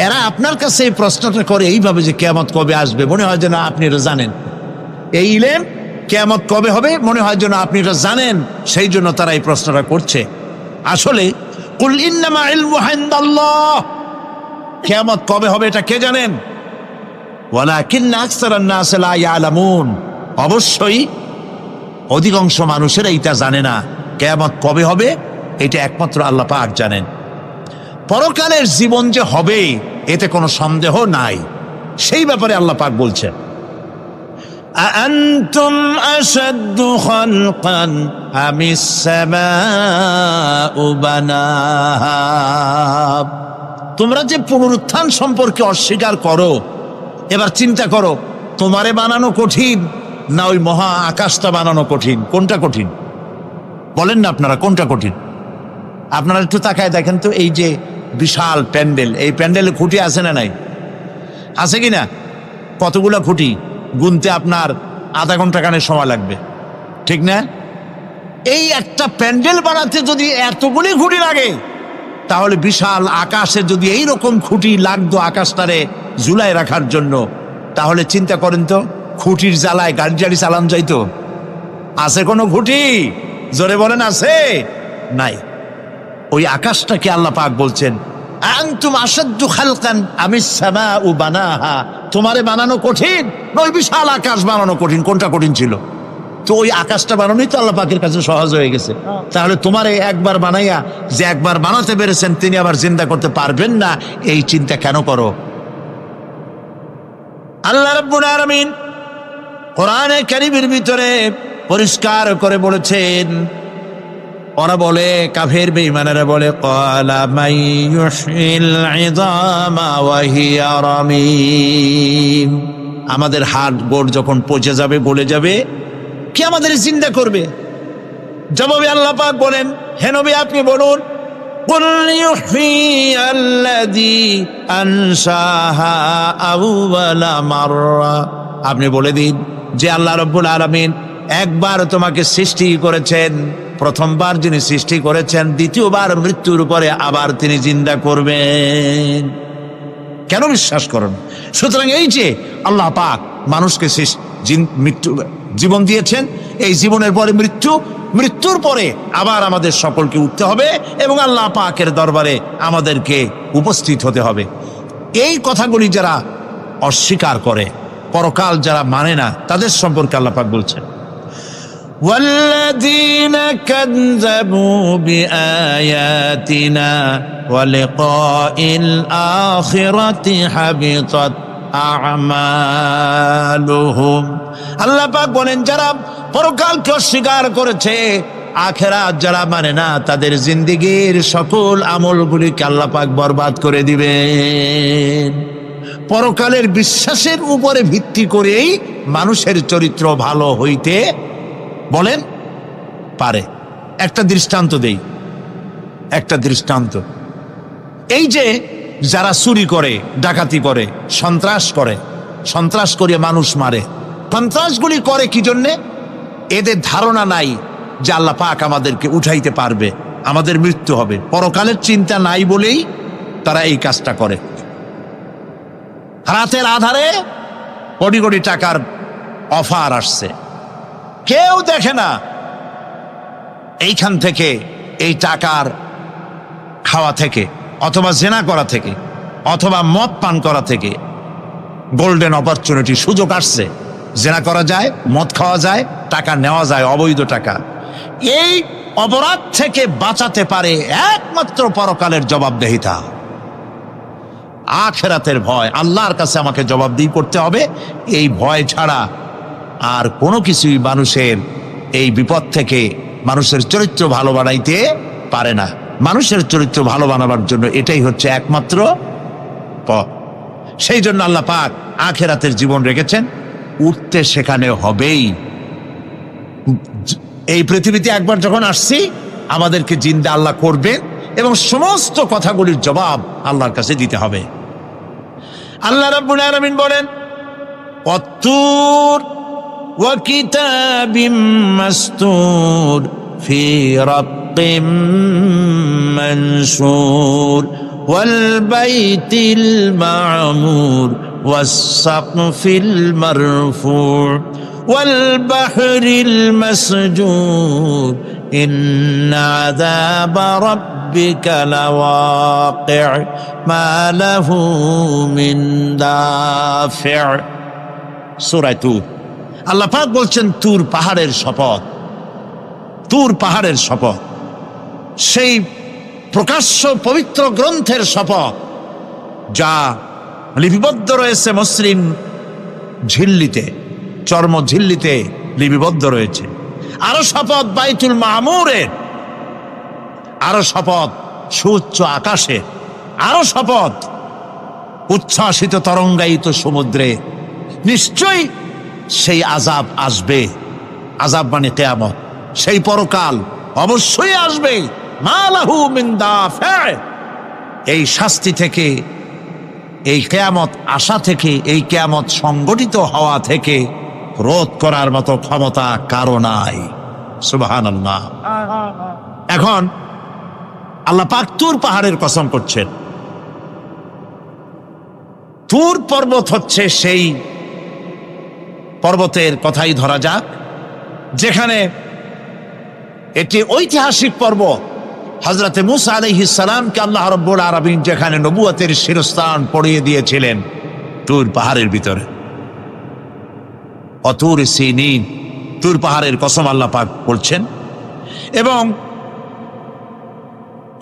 এরা আপনার কাছে এই প্রশ্নটা করে এইভাবে যে কিয়ামত কবে আসবে, মনে হয় যেন আপনি এটা জানেন। এই ইলম কিয়ামত কবে হবে মনে হয় যেন আপনি এটা জানেন, সেই জন্য তারা এই প্রশ্নটা করছে। আসলে কুল ইন্নামা ইলমুহা ইনদাল্লাহ, কিয়ামত কবে হবে এটা কে জানেন? ওয়ালাকিন্না আকসারান নাস লা ইয়ালামুন, অবশ্যই অধিকাংশ মানুষেরা এটা জানে না। কিয়ামত কবে হবে এটা একমাত্র আল্লাহ পাক জানেন। পরকালের জীবন যে হবে এতে কোনো সন্দেহ নাই, সেই ব্যাপারে আল্লাহ পাক বলছেন, আআনতুম আশাদ্দু খালকান আমিস সামাউ বানাহা। তোমরা যে পুনরুত্থান সম্পর্কে অস্বীকার করো, এবার চিন্তা করো, তোমারে বানানো কঠিন না ওই মহা আকাশটা বানানো কঠিন? কোনটা কঠিন বলেন না আপনারা, কোনটা কঠিন? আপনারা একটু তাকায় দেখেন তো, এই যে বিশাল প্যান্ডেল, এই প্যান্ডেলে খুঁটি আছে না নাই? আছে কিনা? কতগুলো খুঁটি গুনতে আপনার আধা ঘন্টা খানে সময় লাগবে, ঠিক না? এই একটা প্যান্ডেল বানাতে যদি এতগুলি খুঁটি লাগে, তাহলে বিশাল আকাশে যদি এইরকম খুঁটি লাগতো আকাশটারে ঝুলায় রাখার জন্য, তাহলে চিন্তা করেন তো, খুঁটির জ্বালায় গাড়ি জাড়ি চালান যাইতো? আছে কোনো খুঁটি? জোরে বলেন, আছে? নাই। ওই আকাশটাকে আল্লাহ পাক বলছেন, আনতুম আশাদ্দু খালকান আমিস সামাউ বানাহা, তোমারে বানানো কঠিন না ওই বিশাল আকাশ বানানো কঠিন? কোনটা কঠিন ছিল? তো ওই আকাশটা বানানোই তো আল্লাহ পাকের কাছে সহজ হয়ে গেছে। তাহলে তোমারে একবার বানাইয়া যে একবার বানাতে পেরেছেন তিনি আবার জিন্দা করতে পারবেন না, এই চিন্তা কেন করো? আল্লাহ রাব্বুল আলামিন কোরআনে কারীমের ভিতরে পরিষ্কার করে বলেছেন, ওরা বলে, কাফের বেঈমানেরা বলে, ক্বালা মান ইউহয়িল ইযামা ওয়া হিয়া রামীম, আমাদের হাড় গোড় যখন পচে যাবে, গলে যাবে, কে আমাদের জিন্দা করবে? জবাবে আল্লাহ পাক বলেন, হে নবী আপনি বলুন, কুল ইউহয়িয়াল্লাযী আনশাহা আউওয়ালা মাররা, আপনি বলে দিন যে আল্লাহ রাব্বুল আলামিন একবার তোমাকে সৃষ্টি করেছেন, প্রথমবার যিনি সৃষ্টি করেছেন দ্বিতীয়বার মৃত্যুর পরে আবার তিনি জিন্দা করবেন। কেন বিশ্বাস করেন? সুতরাং এই যে আল্লাহ পাক মানুষকে জীবন দিয়েছেন, এই জীবনের পরে মৃত্যু, মৃত্যুর পরে আবার আমাদের সকলকে উঠতে হবে এবং আল্লাহ পাকের দরবারে আমাদেরকে উপস্থিত হতে হবে। এই কথাগুলি যারা অস্বীকার করে, পরকাল যারা মানে না, তাদের সম্পর্কে আল্লাহ পাক বলছেন, والذين كذبوا بآياتنا ولقاء الآخرة حبطت أعمالهم। আল্লাহ পাক বলেন, যারা পরকালকে অস্বীকার করেছে, আখিরাত যারা মানে না, তাদের জিন্দেগীর সকল আমলগুলিকে আল্লাহ পাক বরবাদ করে দিবেন। পরকালের বিশ্বাসের উপরে ভিত্তি করেই মানুষের চরিত্র ভালো হইতে বলেন পারে। একটা দৃষ্টান্ত দেই, একটা দৃষ্টান্ত। এই যে যারা চুরি করে, ডাকাতি করে, সন্ত্রাস করে মানুষ মারে, সন্ত্রাসগুলি করে কি জন্যে? এদের ধারণা নাই যে আল্লাহ পাক আমাদেরকে উঠাইতে পারবে, আমাদের মৃত্যু হবে, পরকালের চিন্তা নাই বলেই তারা এই কাজটা করে। রাতের আধারে কোটি কোটি টাকার অফার আসছে, কেউ দেখে না, এইখান থেকে, এই টাকার খাওয়া থেকে, অথবা জেনা করা থেকে, অথবা মদ পান করা থেকে গোল্ডেন অপরচুনিটি, সুযোগ আসছে, জেনা করা যায়, মদ খাওয়া যায়, টাকা নেওয়া যায়, অবৈধ টাকা। এই অপরাধ থেকে বাঁচাতে পারে একমাত্র পরকালের জবাবদিহিতা, আখিরাতের ভয়। আল্লাহর কাছে আমাকে জবাবদিহি করতে হবে, এই ভয় ছাড়া আর কোনো কিছুই মানুষের এই বিপদ থেকে মানুষের চরিত্র ভালো বানাইতে পারে না। মানুষের চরিত্র ভালো বানাবার জন্য এটাই হচ্ছে একমাত্র পথ। সেই জন্য আল্লাহ পাক আখিরাতের জীবন রেখেছেন। উঠতে সেখানে হবেই। এই পৃথিবীতে একবার যখন আসছি, আমাদেরকে জিন্দা আল্লাহ করবেন এবং সমস্ত কথাগুলির জবাব আল্লাহর কাছে দিতে হবে। আল্লাহ রাব্বুল আলামিন বলেন, ওয়াত্তুর ওয়া কিতাবিম মাসতুর ফি রাক্কিম মানশুর ওয়াল বাইতিল মা'মুর ওয়াস সাকফিল মারফু' ওয়াল বাহরিল মাসজুর ইন্না আযাবা রাব্বিকা লাওয়াকি' মা লাহু মিন দাফি'। সূরা তুর। আল্লাহ পাক বলছেন, তুর পাহাড়ের শপথ, তুর পাহাড়ের শপথ, সেই প্রকাশ্য পবিত্র গ্রন্থের শপথ যা লিপিবদ্ধ রয়েছে মসৃণ ঝিল্লিতে, চর্ম ঝিল্লিতে লিপিবদ্ধ রয়েছে। আরো শপথ বাইতুল মামুরের, আরো শপথ সুউচ্চ আকাশে, আরো শপথ উচ্ছ্বাসিত তরঙ্গায়িত সমুদ্রে। নিশ্চয়ই সেই আযাব আসবে, আযাব মানে কিয়ামত, সেই পরকাল অবশ্যই আসবে। মা লাহু মিন দাফি'। এই শাস্তি থেকে, এই কিয়ামত আসা থেকে, এই কিয়ামত সংগঠিত হওয়া থেকে রোধ করার মতো ক্ষমতা কারো নাই। সুবহানাল্লাহ। এখন আল্লাহ পাক তুর পাহাড়ের কসম করছেন। তুর পর্বত হচ্ছে সেই পর্বতের কথাই ধরা যাক, যেখানে একটি ঐতিহাসিক পর্বত, হযরতে মূসা আলাইহিস সালামকে আল্লাহ রাব্বুল আলামিন যেখানে নবুয়তের শিরস্থান পড়িয়ে দিয়েছিলেন, তুর পাহাড়ের ভিতরে। অতুর সিনিন, তুর পাহাড়ের কসম আল্লাহ পাক বলছেন। এবং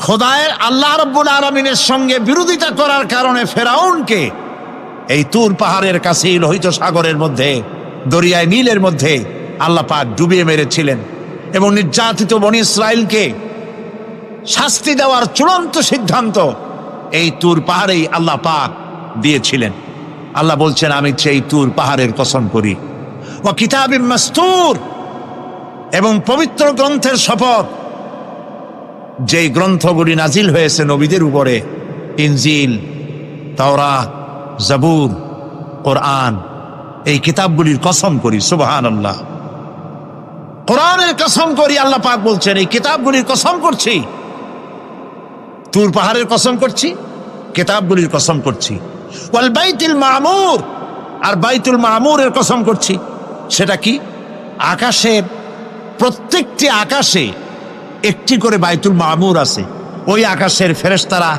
খোদায়ের আল্লাহ রাব্বুল আলামিনের সঙ্গে বিরোধিতা করার কারণে ফেরাউনকে এই তুর পাহাড়ের কাছেই লোহিত সাগরের মধ্যে, দরিয়ায় নীলের মধ্যে আল্লাহ পাক ডুবিয়ে মেরেছিলেন এবং নির্যাতিত বনি ইসরাইলকে শাস্তি দেওয়ার চূড়ান্ত সিদ্ধান্ত এই তুর পাহাড়েই আল্লাহ পাক দিয়েছিলেন। আল্লাহ বলছেন, আমি সেই তুর পাহাড়ের কসম করি। ওয়া কিতাবিম মাসতুর, এবং পবিত্র গ্রন্থের শপথ, যেই গ্রন্থগুলি নাজিল হয়েছে নবীদের উপরে, ইনজিল, তাওরাত, জাবুর, কোরআন, এই কিতাবগুলির কসম করি। সুবহানাল্লাহ। কোরআনের কসম করি, আল্লাহ পাক বলছেন এই কিতাবগুলির কসম করছি। তুর পাহাড়ের কসম করছি, কিতাবগুলির কসম করছি। ওয়াল বাইতুল মা'মুর, আর বাইতুল মা'মুরের কসম করছি। সেটা কি? আকাশের প্রত্যেকটি আকাশে একটি করে বাইতুল মা'মুর আছে। ওই আকাশের ফেরেশতারা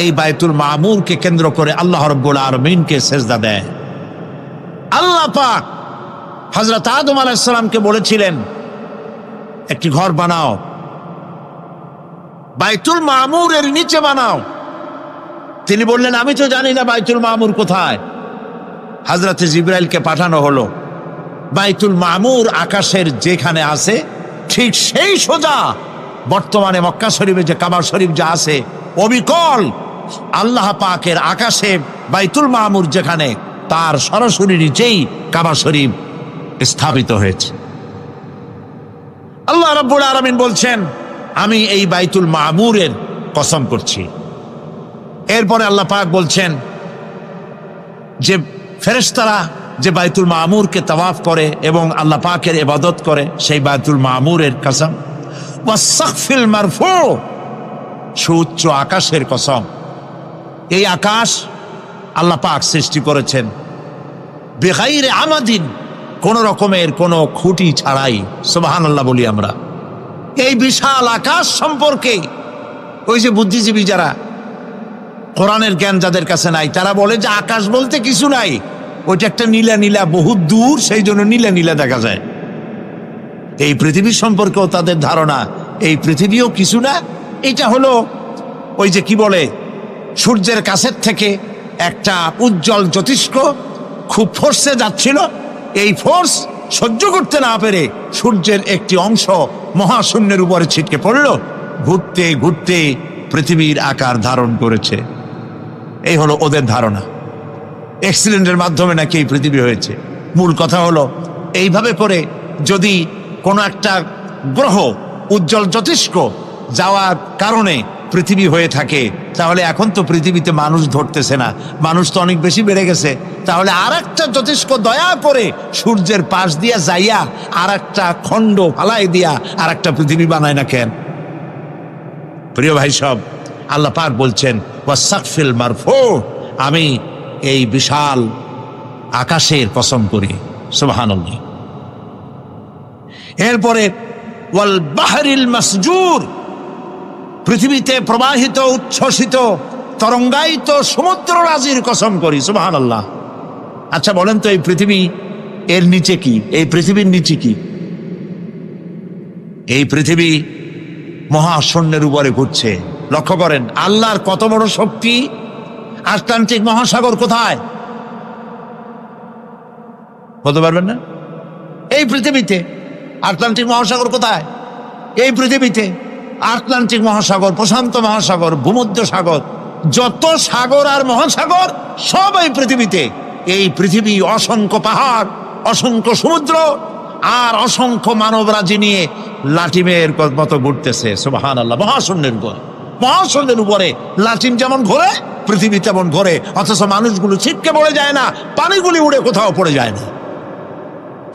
এই বাইতুল মা'মুরকে কেন্দ্র করে আল্লাহ রাব্বুল আলামিনকে সেজদা দেয়। আল্লাহ পাক হযরত আদম আলাইহিস সালামকে বলেছিলেন, একটি ঘর বানাও, বাইতুল মা'মুরের নিচে বানাও। তিনি বললেন, আমি তো জানি না বাইতুল মা'মুর কোথায়। হযরতে জিবরাইলকে পাঠানো হলো। বাইতুল মা'মুর আকাশের যেখানে আছে, ঠিক সেই সোজা বর্তমানে মক্কা শরীফে যে কাবা শরীফ যা আছে, অবিকল আল্লাহ পাকের আকাশে বাইতুল মা'মুর যেখানে, তার সরাসরি নিচেই কাবা শরীফ স্থাপিত হয়েছে। আল্লাহ রাব্বুল আলামিন বলছেন, আমি এই বাইতুল মা'মুরের কসম করছি। এরপরে আল্লাহ পাক বলছেন যে ফেরেশতারা যে বাইতুল মা'মুরকে তাওয়াফ করে এবং আল্লাহ পাকের ইবাদত করে, সেই বাইতুল মা'মুরের কসম। ওয়াস সাকফিল মারফু', সুউচ্চ আকাশের কসম। এই আকাশ আল্লাহ পাক সৃষ্টি করেছেন বিগাইরে আমাদিন, কোন রকমের কোনো খুঁটি ছাড়াই। সুবহানাল্লাহ বলি আমরা। এই বিশাল আকাশ সম্পর্কে ওই যে বুদ্ধিজীবী যারা, কোরআনের জ্ঞান যাদের কাছে নাই, তারা বলে যে আকাশ বলতে কিছু নাই, ওইটা একটা নীলা নীলা বহুত দূর, সেই জন্য নীলা নীলা দেখা যায়। এই পৃথিবী সম্পর্কেও তাদের ধারণা এই পৃথিবীও কিছু না। এটা হলো ওই যে কি বলে, সূর্যের কাছের থেকে একটা উজ্জ্বল জ্যোতিষ্ক খুব ফোর্সে যাচ্ছিল, এই ফোর্স সহ্য করতে না পেরে সূর্যের একটি অংশ মহাশূন্যের উপরে ছিটকে পড়ল, ঘুরতে ঘুরতে পৃথিবীর আকার ধারণ করেছে। এই হলো ওদের ধারণা। অ্যাক্সিডেন্টের মাধ্যমে নাকি এই পৃথিবী হয়েছে। মূল কথা হলো এইভাবে করে যদি কোনো একটা গ্রহ উজ্জ্বল জ্যোতিষ্ক যাওয়ার কারণে পৃথিবী হয়ে থাকে, তাহলে এখন তো পৃথিবীতে মানুষ ধরতেছে না, মানুষ তো অনেক বেশি বেড়ে গেছে। তাহলে আর একটা জ্যোতিষ্ক দয়া করে সূর্যের পাশ দিয়া যাইয়া আর একটা খণ্ড ফালাই দিয়া আর একটা পৃথিবী বানায় না কেন? প্রিয় ভাই সব, আল্লাহ পাক বলছেন ওয়াসাকফিল মারফু, আমি এই বিশাল আকাশের কসম করি। সুবহানাল্লাহ। এরপরে ওয়াল বাহরিল মাসজুর, পৃথিবীতে প্রবাহিত উচ্ছ্বসিত তরঙ্গায়িত সমুদ্র রাজির কসম করি। সুবহানাল্লাহ। আচ্ছা বলেন তো, এই পৃথিবী এর নিচে কি? এই পৃথিবীর নিচে কি? এই পৃথিবী মহাশূন্যের উপরে ঘুরছে। লক্ষ্য করেন আল্লাহর কত বড় শক্তি। আটলান্টিক মহাসাগর কোথায়? বলতে পারবেন না? এই পৃথিবীতে। আটলান্টিক মহাসাগর কোথায়? এই পৃথিবীতে। আটলান্টিক মহাসাগর, প্রশান্ত মহাসাগর, ভূমধ্য সাগর, যত সাগর আর মহাসাগর সব এই পৃথিবীতে। এই পৃথিবী অসংখ্য পাহাড়, অসংখ্য সমুদ্র আর অসংখ্য মানবরাজি নিয়ে লাটিমের মতো ঘুরতেছে। সুবহানাল্লাহ। মহাশূন্যের উপরে লাটিম যেমন ঘোরে, পৃথিবী তেমন ঘোরে, অথচ মানুষগুলো ছিটকে পড়ে যায় না, পানিগুলি উড়ে কোথাও পড়ে যায় না।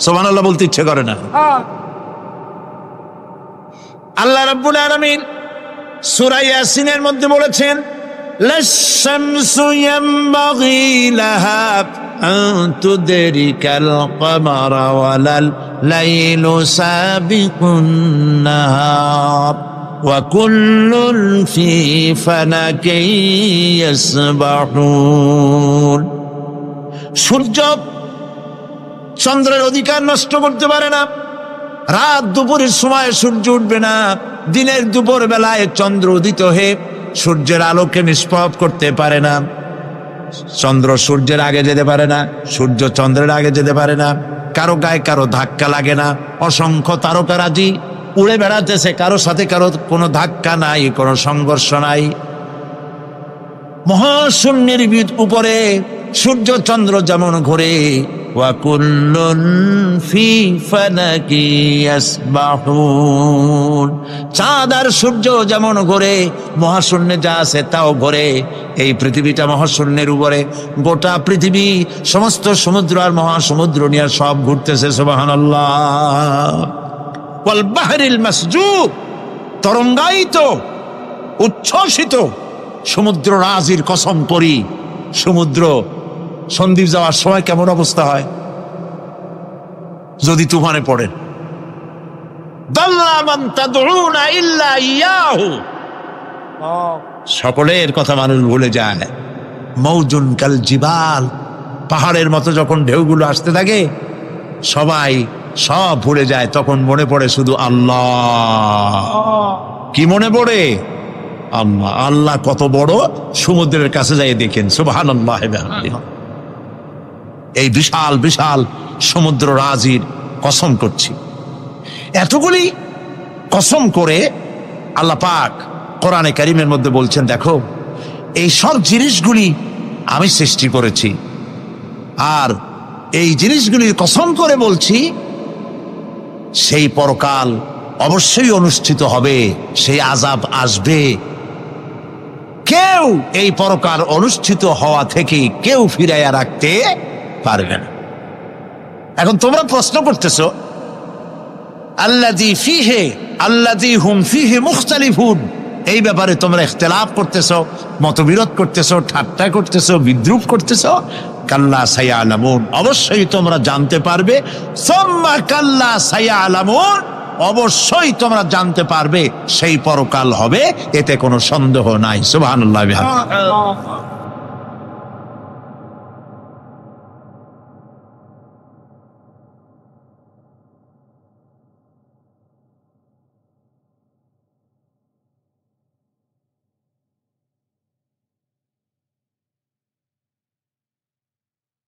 সুবহানাল্লাহ বলতে ইচ্ছে করে না। আল্লাহ রাব্বুল আলামিন সূরা ইয়াসিনের মধ্যে বলেছেন লাশ-শামসু ইয়ানবাগি লাহা আন তুদরিকাল কমারা ওয়ালাল লাইলু সাবিকুন নাহার ওয়া কুল্লুন ফি ফালাকিন ইয়াসবাহুন। সূর্য চন্দ্রের অধিকার নষ্ট করতে পারে না। রাত দুপুরের সময় সূর্য উঠবে না, দিনের দুপুর বেলায় চন্দ্র উদিত হয়ে সূর্যের আলোকে নিষ্প্রভ করতে পারে না। চন্দ্র সূর্যের আগে যেতে পারে না, সূর্য চন্দ্রের আগে যেতে পারে না। কারো গায়ে কারো ধাক্কা লাগে না। অসংখ্য তারকারাজি উড়ে বেড়াতেছে, কারো সাথে কারো কোনো ধাক্কা নাই, কোনো সংঘর্ষ নাই। মহাশূন্যের উপরে সূর্য চন্দ্র যেমন ঘোরে, ওয়া কুল্লুন ফি ফালাকি ইয়াসবাহুন, চাঁদ আর সূর্য যেমন ঘোরে, মহাশূন্যে যা আছে তাও ঘোরে। এই পৃথিবীটা মহাশূন্যের উপরে, গোটা পৃথিবী সমস্ত সমুদ্র আর মহাসমুদ্র নিয়ে সব ঘুরতেছে। সুবহানাল্লাহ। ওয়াল বাহরিল মাসজুর, তরঙ্গায়িত উচ্ছ্বসিত সমুদ্র রাজির কসম করি। সমুদ্র সন্দ্বীপ যাওয়ার সময় কেমন অবস্থা হয় যদি তুফানে পড়েন? দাল্লা মান তাদউনা ইল্লা ইয়াহু, সকলের কথা মানুষ ভুলে যায়। মৌজুন কাল জিবাল, পাহাড়ের মতো যখন ঢেউগুলো আসতে থাকে সবাই সব ভুলে যায়, তখন মনে পড়ে শুধু আল্লাহ। কি মনে পড়ে? আল্লাহ। আল্লাহ কত বড়, সমুদ্রের কাছে যাই দেখেন। সুবহানাল্লাহ। এই বিশাল বিশাল সমুদ্র রাজির কসম করছি। এতগুলি কসম করে আল্লাহ পাক কোরআনে কারীমের মধ্যে বলছেন, দেখো এই সব জিনিসগুলি আমি সৃষ্টি করেছি, আর এই জিনিসগুলির কসম করে বলছি সেই পরকাল অবশ্যই অনুষ্ঠিত হবে, সেই আযাব আসবে। কেউ এই পরকাল অনুষ্ঠিত হওয়া থেকে কেউ ফিরাইয়া রাখতে পারবে না। এখন তোমরা প্রশ্ন করতেছো আল্লাযী ফীহি আল্লাযী হুম ফীহি মুখতালিফুন, এই ব্যাপারে তোমরা ইখতিলাফ করতেছো, মতবিরোধ করতেছো, ঠাট্টা করতেছো, বিদ্রূপ করতেছো। কাল্লা সায়ালামুন, অবশ্যই তোমরা জানতে পারবে। সুম্মা কাল্লা সায়ালামুন, অবশ্যই তোমরা জানতে পারবে সেই পরকাল হবে, এতে কোনো সন্দেহ নাই। সুবহানাল্লাহ।